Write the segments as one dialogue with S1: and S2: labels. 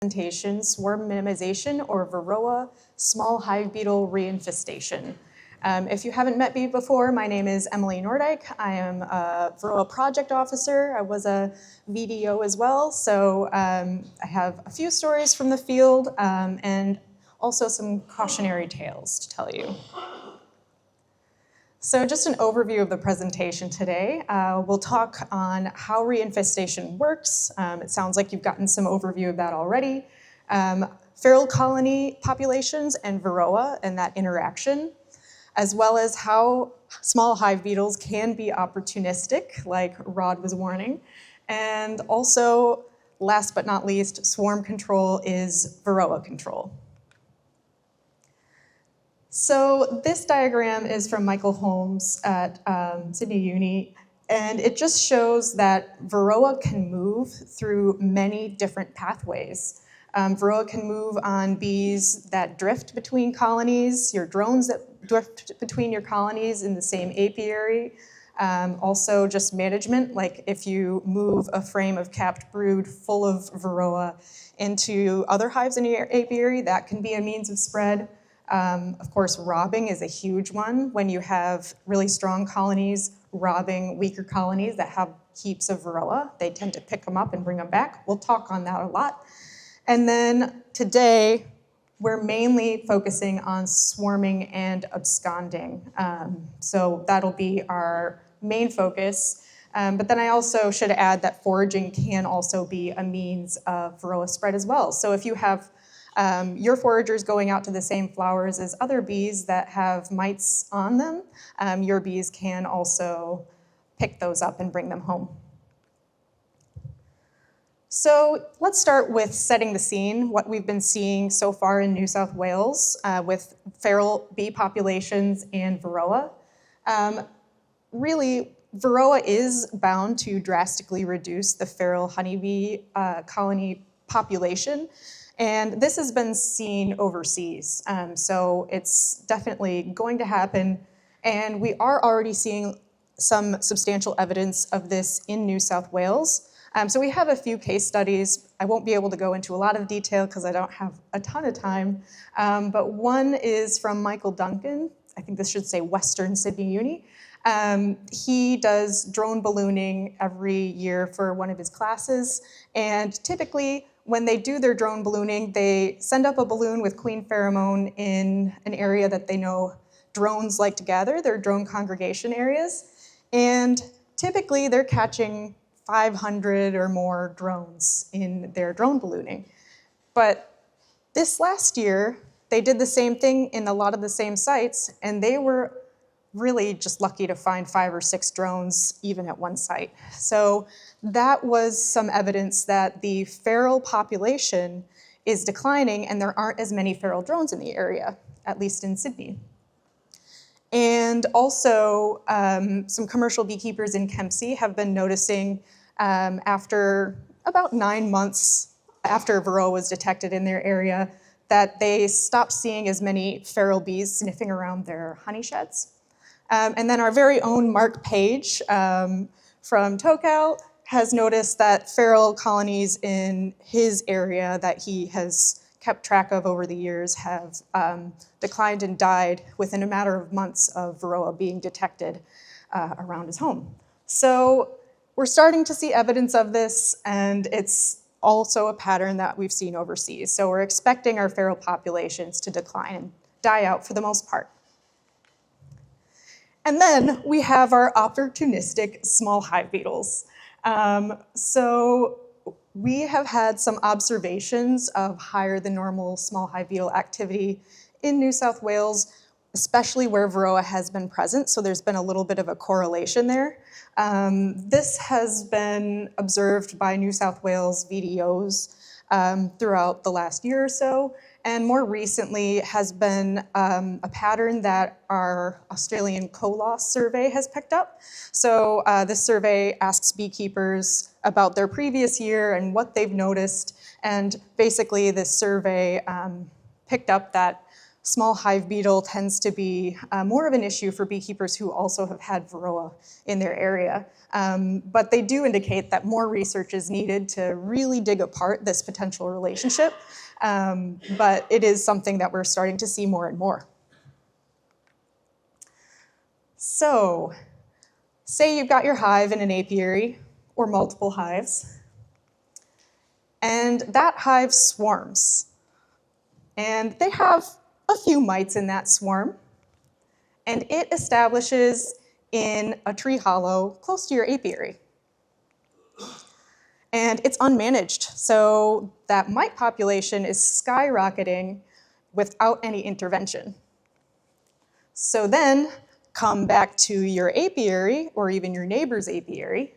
S1: presentation, swarm minimization, or Varroa small hive beetle reinfestation. If you haven't met me before, my name is Emily Noordyke. I am a Varroa project officer. I was a VDO as well, so I have a few stories from the field and also some cautionary tales to tell you. So just an overview of the presentation today. We'll talk on how reinfestation works. It sounds like you've gotten some overview of that already. Feral colony populations and Varroa and that interaction, as well as how small hive beetles can be opportunistic, like Rod was warning. And also, last but not least, swarm control is Varroa control. So this diagram is from Michael Holmes at Sydney Uni, and it just shows that Varroa can move through many different pathways. Varroa can move on bees that drift between colonies, your drones that drift between your colonies in the same apiary. Also just management, like if you move a frame of capped brood full of Varroa into other hives in your apiary, that can be a means of spread. Of course, robbing is a huge one. When you have really strong colonies robbing weaker colonies that have heaps of Varroa, they tend to pick them up and bring them back. We'll talk on that a lot. And then today, we're mainly focusing on swarming and absconding. So that'll be our main focus. But then I also should add that foraging can also be a means of Varroa spread as well. So if you have your foragers going out to the same flowers as other bees that have mites on them, your bees can also pick those up and bring them home. So let's start with setting the scene, what we've been seeing so far in New South Wales with feral bee populations and Varroa. Really, Varroa is bound to drastically reduce the feral honeybee colony population. And this has been seen overseas, so it's definitely going to happen. And we are already seeing some substantial evidence of this in New South Wales. So we have a few case studies. I won't be able to go into a lot of detail because I don't have a ton of time. But one is from Michael Duncan. I think this should say Western Sydney Uni. He does drone ballooning every year for one of his classes. And typically, when they do their drone ballooning, they send up a balloon with queen pheromone in an area that they know drones like to gather, their drone congregation areas. And typically, they're catching 500 or more drones in their drone ballooning. But this last year, they did the same thing in a lot of the same sites, and they were really just lucky to find 5 or 6 drones even at one site. So that was some evidence that the feral population is declining and there aren't as many feral drones in the area, at least in Sydney. And also, some commercial beekeepers in Kempsey have been noticing after about 9 months after Varroa was detected in their area that they stopped seeing as many feral bees sniffing around their honey sheds. And then our very own Mark Page from Tocal has noticed that feral colonies in his area that he has kept track of over the years have declined and died within a matter of months of Varroa being detected around his home. So we're starting to see evidence of this, and it's also a pattern that we've seen overseas. So we're expecting our feral populations to decline and die out for the most part. And then we have our opportunistic small hive beetles. So we have had some observations of higher than normal small hive beetle activity in New South Wales, especially where Varroa has been present. So there's been a little bit of a correlation there. This has been observed by New South Wales VDOs throughout the last year or so. And more recently has been a pattern that our Australian COLOS survey has picked up. So this survey asks beekeepers about their previous year and what they've noticed. And basically this survey picked up that Small hive beetle tends to be more of an issue for beekeepers who also have had Varroa in their area. But they do indicate that more research is needed to really dig apart this potential relationship. But it is something that we're starting to see more and more. So, say you've got your hive in an apiary or multiple hives, and that hive swarms. And they have a few mites in that swarm, and it establishes in a tree hollow close to your apiary. And it's unmanaged, so that mite population is skyrocketing without any intervention. So then, come back to your apiary, or even your neighbor's apiary.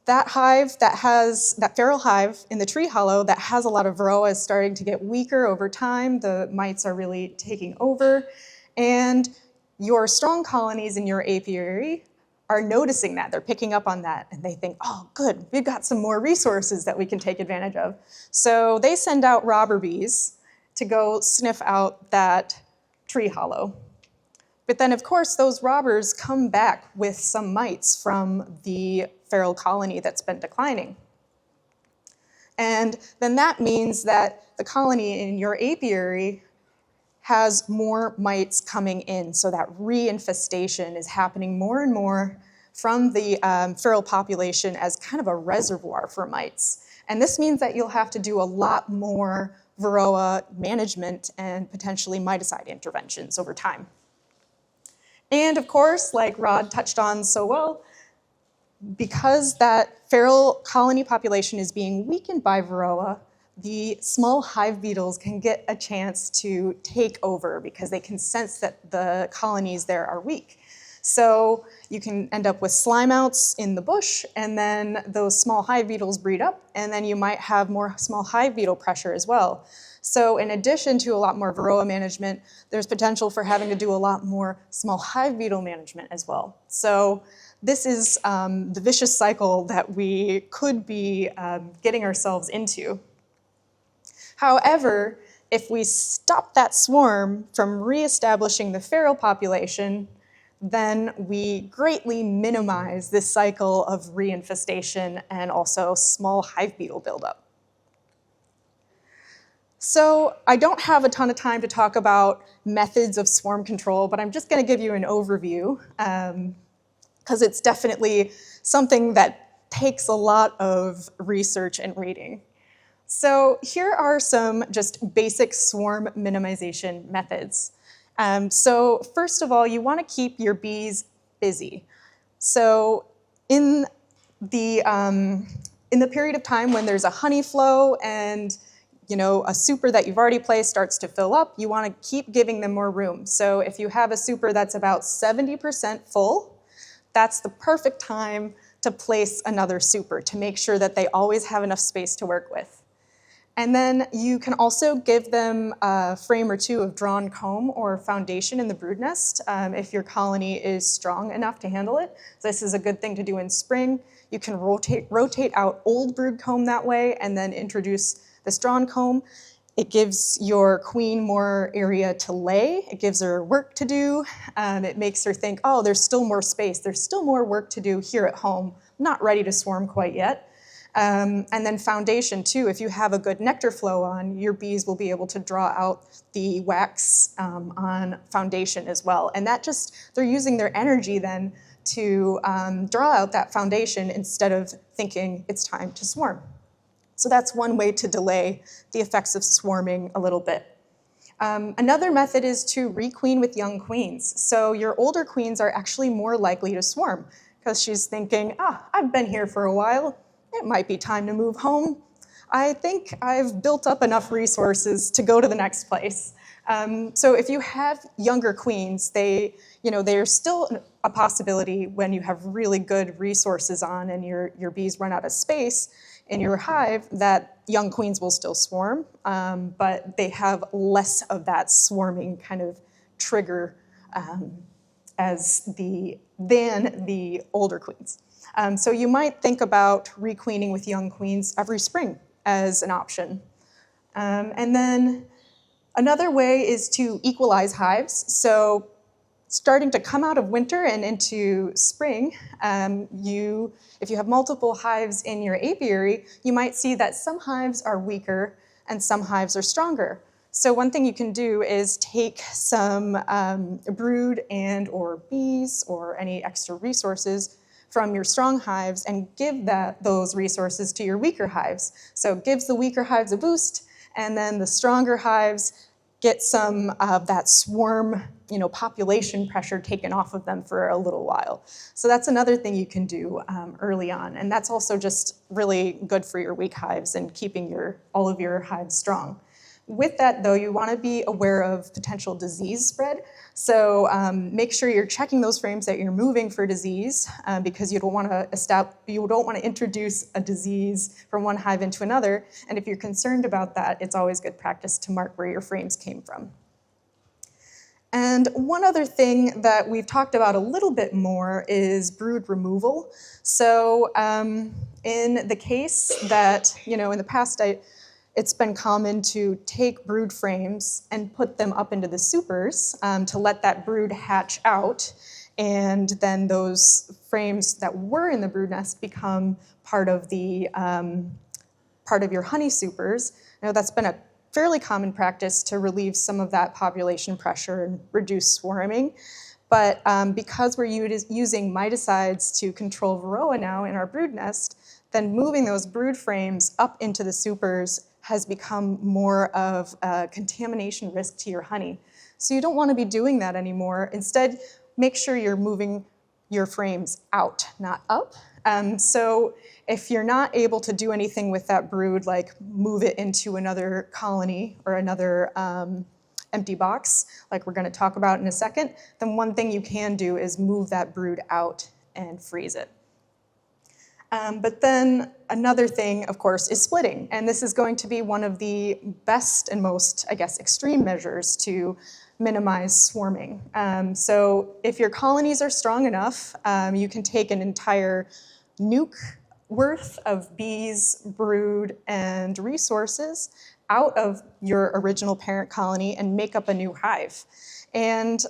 S1: That hive that has, that feral hive in the tree hollow that has a lot of Varroa is starting to get weaker over time. The mites are really taking over. And your strong colonies in your apiary are noticing that. They're picking up on that. And they think, oh, good, we've got some more resources that we can take advantage of. So they send out robber bees to go sniff out that tree hollow. But then, of course, those robbers come back with some mites from the feral colony that's been declining. And then that means that the colony in your apiary has more mites coming in, so that reinfestation is happening more and more from the feral population as kind of a reservoir for mites. And this means that you'll have to do a lot more Varroa management and potentially miticide interventions over time. And of course, like Rod touched on so well, because that feral colony population is being weakened by Varroa, the small hive beetles can get a chance to take over because they can sense that the colonies there are weak. So you can end up with slime outs in the bush, and then those small hive beetles breed up, and then you might have more small hive beetle pressure as well. So in addition to a lot more Varroa management, there's potential for having to do a lot more small hive beetle management as well. So this is the vicious cycle that we could be getting ourselves into. However, if we stop that swarm from reestablishing the feral population, then we greatly minimize this cycle of reinfestation and also small hive beetle buildup. So I don't have a ton of time to talk about methods of swarm control, but I'm just going to give you an overview because it's definitely something that takes a lot of research and reading. So here are some just basic swarm minimization methods. So first of all, you want to keep your bees busy. So in the period of time when there's a honey flow and a super that you've already placed starts to fill up, you want to keep giving them more room. So if you have a super that's about 70% full, that's the perfect time to place another super to make sure that they always have enough space to work with. And then you can also give them a frame or two of drawn comb or foundation in the brood nest if your colony is strong enough to handle it. This is a good thing to do in spring. You can rotate out old brood comb that way and then introduce this drawn comb. It gives your queen more area to lay. It gives her work to do. It makes her think, oh, there's still more space. There's still more work to do here at home. I'm not ready to swarm quite yet. And then foundation too, if you have a good nectar flow on, your bees will be able to draw out the wax on foundation as well. And that they're using their energy then to draw out that foundation instead of thinking it's time to swarm. So that's one way to delay the effects of swarming a little bit. Another method is to requeen with young queens. So your older queens are actually more likely to swarm because she's thinking, I've been here for a while. It might be time to move home. I think I've built up enough resources to go to the next place. So if you have younger queens, they're still a possibility when you have really good resources on and your bees run out of space in your hive that young queens will still swarm, but they have less of that swarming kind of trigger than the older queens. So you might think about requeening with young queens every spring as an option. And then Another way is to equalize hives. So starting to come out of winter and into spring, if you have multiple hives in your apiary, you might see that some hives are weaker and some hives are stronger. So one thing you can do is take some brood and or bees or any extra resources from your strong hives and give those resources to your weaker hives. So it gives the weaker hives a boost, and then the stronger hives get some of that swarm, population pressure taken off of them for a little while. So that's another thing you can do early on, and that's also just really good for your weak hives and keeping all of your hives strong. With that, though, you want to be aware of potential disease spread. So make sure you're checking those frames that you're moving for disease, because you don't want to introduce a disease from one hive into another. And if you're concerned about that, it's always good practice to mark where your frames came from. And one other thing that we've talked about a little bit more is brood removal. So in the case that, in the past, it's been common to take brood frames and put them up into the supers to let that brood hatch out, and then those frames that were in the brood nest become part of your honey supers. That's been a fairly common practice to relieve some of that population pressure and reduce swarming. But because we're using miticides to control Varroa now in our brood nest, then moving those brood frames up into the supers has become more of a contamination risk to your honey. So you don't want to be doing that anymore. Instead, make sure you're moving your frames out, not up. So if you're not able to do anything with that brood, like move it into another colony or another empty box, like we're going to talk about in a second, then one thing you can do is move that brood out and freeze it. But then another thing, of course, is splitting. And this is going to be one of the best and most, extreme measures to minimize swarming. So if your colonies are strong enough, you can take an entire nuke worth of bees, brood, and resources out of your original parent colony and make up a new hive. And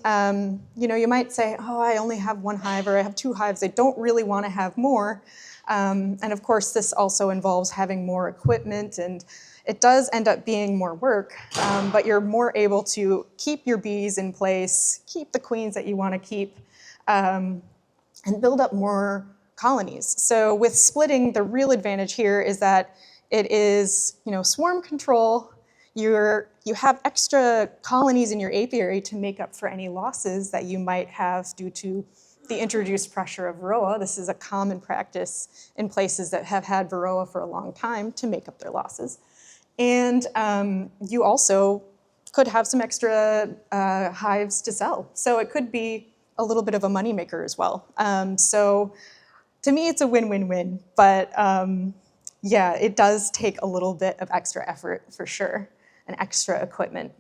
S1: you might say, oh, I only have one hive, or I have two hives. I don't really want to have more. And of course, this also involves having more equipment, and it does end up being more work, but you're more able to keep your bees in place, keep the queens that you want to keep, and build up more colonies. So with splitting, the real advantage here is that it is, swarm control. You have extra colonies in your apiary to make up for any losses that you might have due to the introduced pressure of Varroa. This is a common practice in places that have had Varroa for a long time to make up their losses. And you also could have some extra hives to sell. So it could be a little bit of a moneymaker as well. So to me, it's a win-win-win. But yeah, it does take a little bit of extra effort for sure, and extra equipment.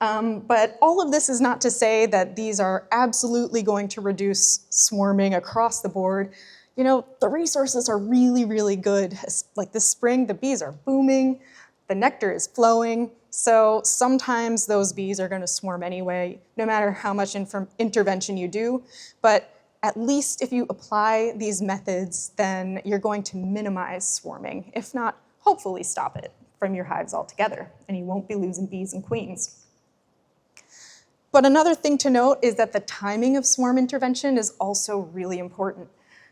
S1: But all of this is not to say that these are absolutely going to reduce swarming across the board. The resources are really, really good. Like this spring, the bees are booming, the nectar is flowing, so sometimes those bees are going to swarm anyway, no matter how much intervention you do. But at least if you apply these methods, then you're going to minimize swarming, if not, hopefully stop it from your hives altogether, and you won't be losing bees and queens. But another thing to note is that the timing of swarm intervention is also really important.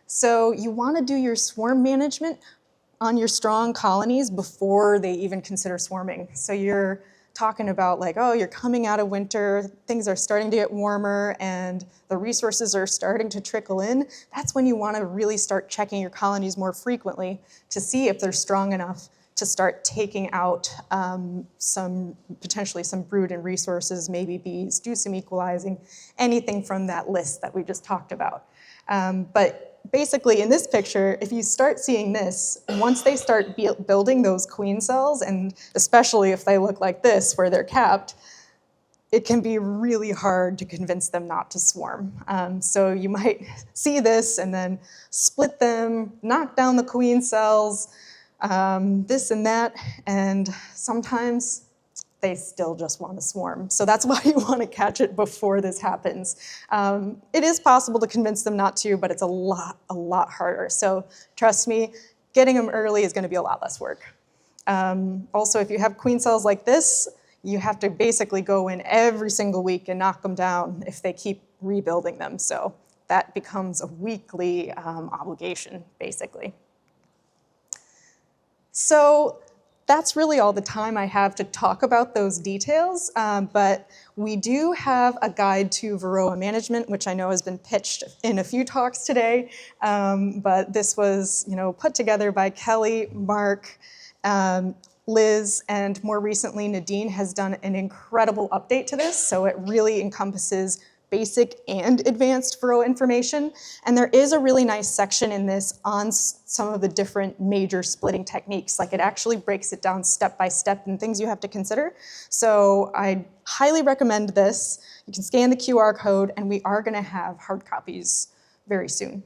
S1: So you want to do your swarm management on your strong colonies before they even consider swarming. So you're talking about like, oh, you're coming out of winter, things are starting to get warmer, and the resources are starting to trickle in. That's when you want to really start checking your colonies more frequently to see if they're strong enough to start taking out potentially some brood and resources, maybe bees, do some equalizing, anything from that list that we just talked about. But basically in this picture, if you start seeing this, once they start building those queen cells, and especially if they look like this, where they're capped, it can be really hard to convince them not to swarm. So you might see this and then split them, knock down the queen cells, this and that, and sometimes they still just want to swarm. So that's why you want to catch it before this happens. It is possible to convince them not to, but it's a lot harder. So trust me, getting them early is going to be a lot less work. Also, if you have queen cells like this, you have to basically go in every single week and knock them down if they keep rebuilding them. So that becomes a weekly obligation, basically. So that's really all the time I have to talk about those details, but we do have a guide to Varroa management, which I know has been pitched in a few talks today, but this was put together by Kelly, Mark, Liz, and more recently Nadine has done an incredible update to this, so it really encompasses basic and advanced Varroa information. And there is a really nice section in this on some of the different major splitting techniques. Like, it actually breaks it down step by step and things you have to consider. So I highly recommend this. You can scan the QR code, and we are going to have hard copies very soon.